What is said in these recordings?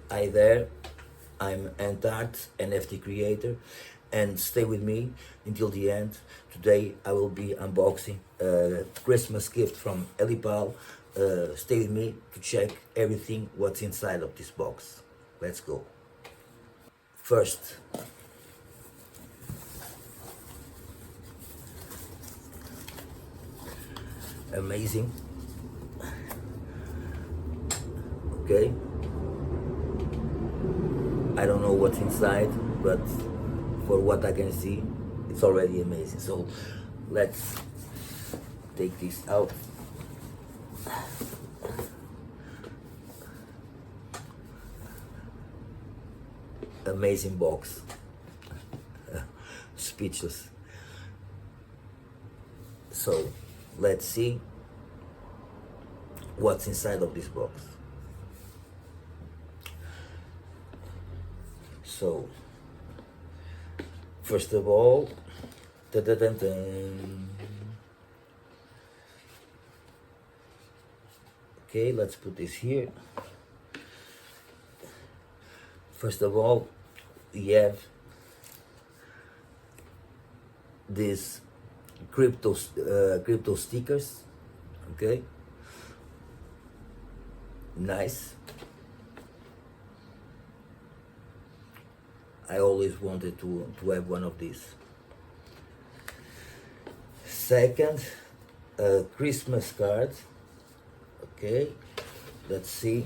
Hi there, I'm Antart, NFT creator, and stay with me until the end. Today I will be unboxing a Christmas gift from Ellipal. Stay with me to check everything what's inside of this box. Let's go. First, amazing. Okay, I don't know what's inside, but for what I can see, it's already amazing. So let's take this out. Amazing box. Speechless. So let's see what's inside of this box. So first of all, da-da-dun-dun. Okay, let's put this here. First of all, we have these crypto stickers. Okay, nice. I always wanted to have one of these. Second, a Christmas card. Okay, let's see.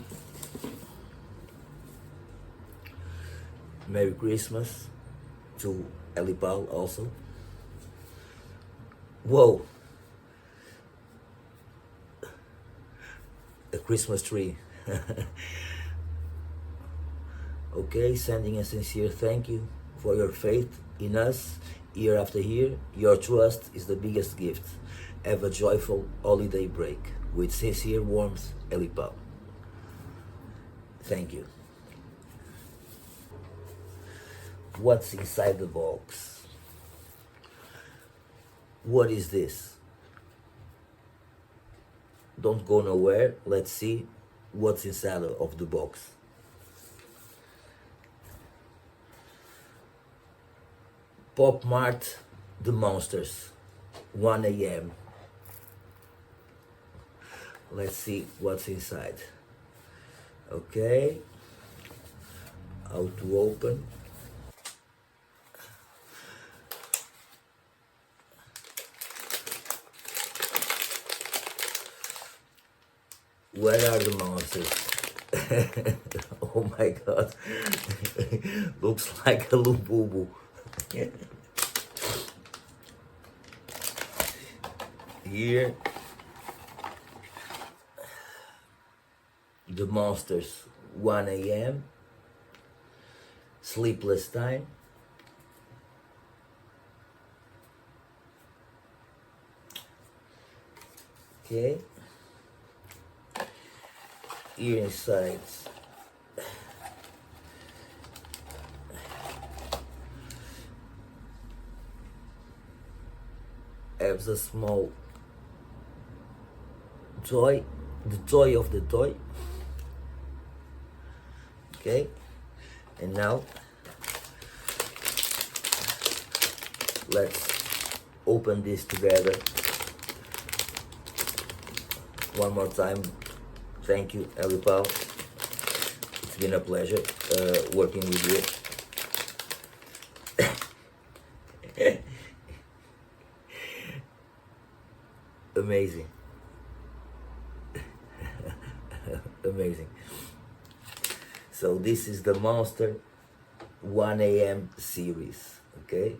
Merry Christmas to Ellipal also. Whoa, a Christmas tree. Okay, sending a sincere thank you for your faith in us year after year. Your trust is the biggest gift. Have a joyful holiday break. With sincere warmth, Ellipal. Thank you. What's inside the box? What is this? Don't go nowhere. Let's see what's inside of the box. Pop Mart, The Monsters, 1 a.m. Let's see what's inside. Okay, how to open. Where are the monsters? Oh my god. Looks like a Lububu. Here, the monsters, 1 a.m. Sleepless time. Okay. Here inside has a small toy, the toy of the toy. Okay, and now let's open this together. One more time, thank you, Ellipal. It's been a pleasure working with you. Amazing. Amazing. So this is the Monster 1 a.m. series. Okay,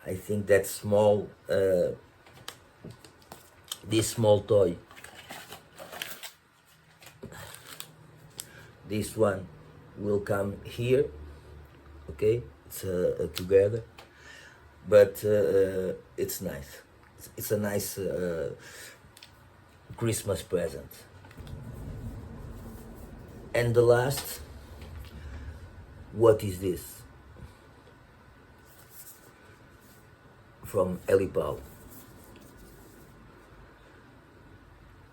I think that small this small toy, this one will come here. Okay, it's together, but it's nice. It's a nice Christmas present. And the last, what is this? From Ellipal.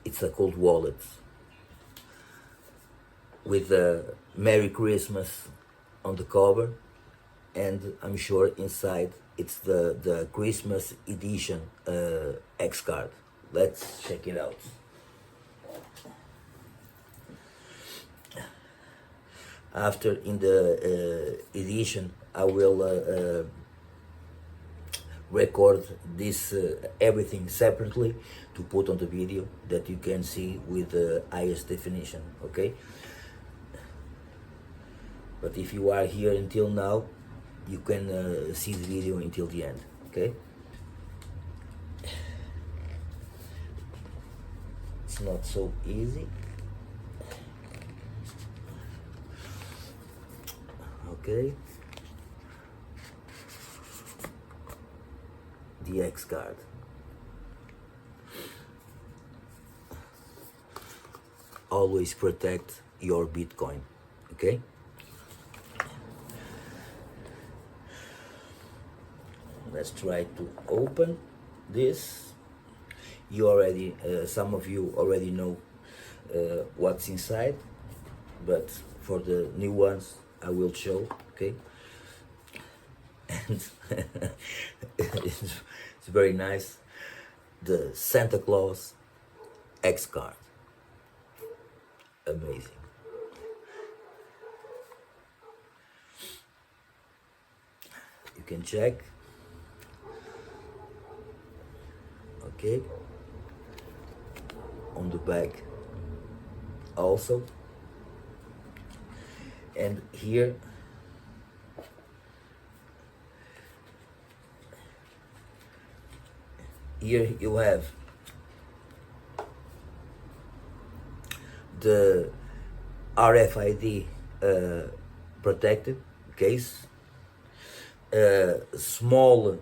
It's a cold wallet. with Merry Christmas on the cover, and I'm sure inside it's the Christmas edition X card. Let's check it out. After in the edition, I will record this everything separately to put on the video that you can see with the highest definition. Okay, but if you are here until now, you can see the video until the end. Okay, it's not so easy. Okay, the X card. Always protect your Bitcoin. Okay, let's try to open this. You already, some of you already know what's inside, but for the new ones I will show. Okay, and it's very nice, the Santa Claus X card. Amazing. You can check. Okay, on the back also, and here you have the RFID protected case, small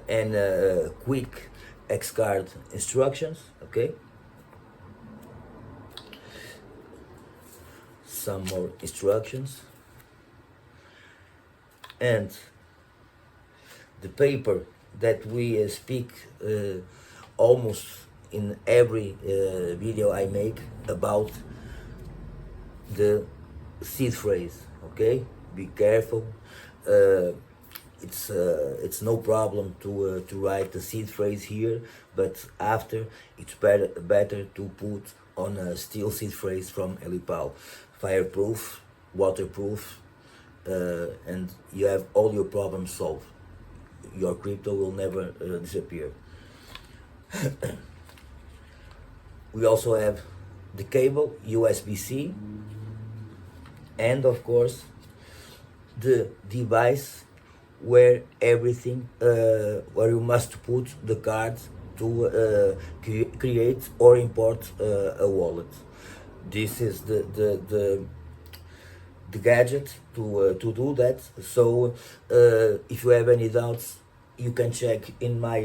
and quick X card instructions. Okay, some more instructions, and the paper that we speak almost in every video I make about the seed phrase. Okay, be careful. It's no problem to write the seed phrase here, but after it's better to put on a steel seed phrase from Ellipal, fireproof, waterproof, and you have all your problems solved. Your crypto will never disappear. We also have the cable USB-C, and of course the device where everything, where you must put the card to create or import a wallet. This is the gadget to do that. So if you have any doubts, you can check in my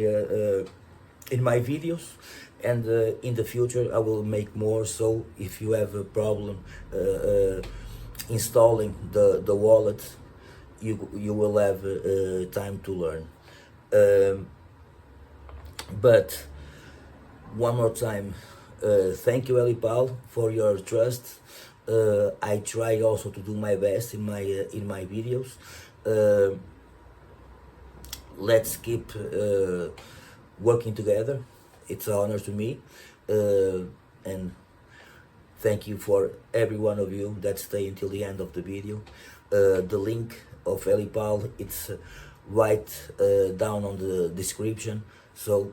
videos, and in the future I will make more. So if you have a problem installing the wallet, you will have time to learn. But one more time, thank you, Ellipal, for your trust. I try also to do my best in my videos. Let's keep working together. It's an honor to me, and thank you for every one of you that stay until the end of the video. The link of Ellipal, it's right down on the description. So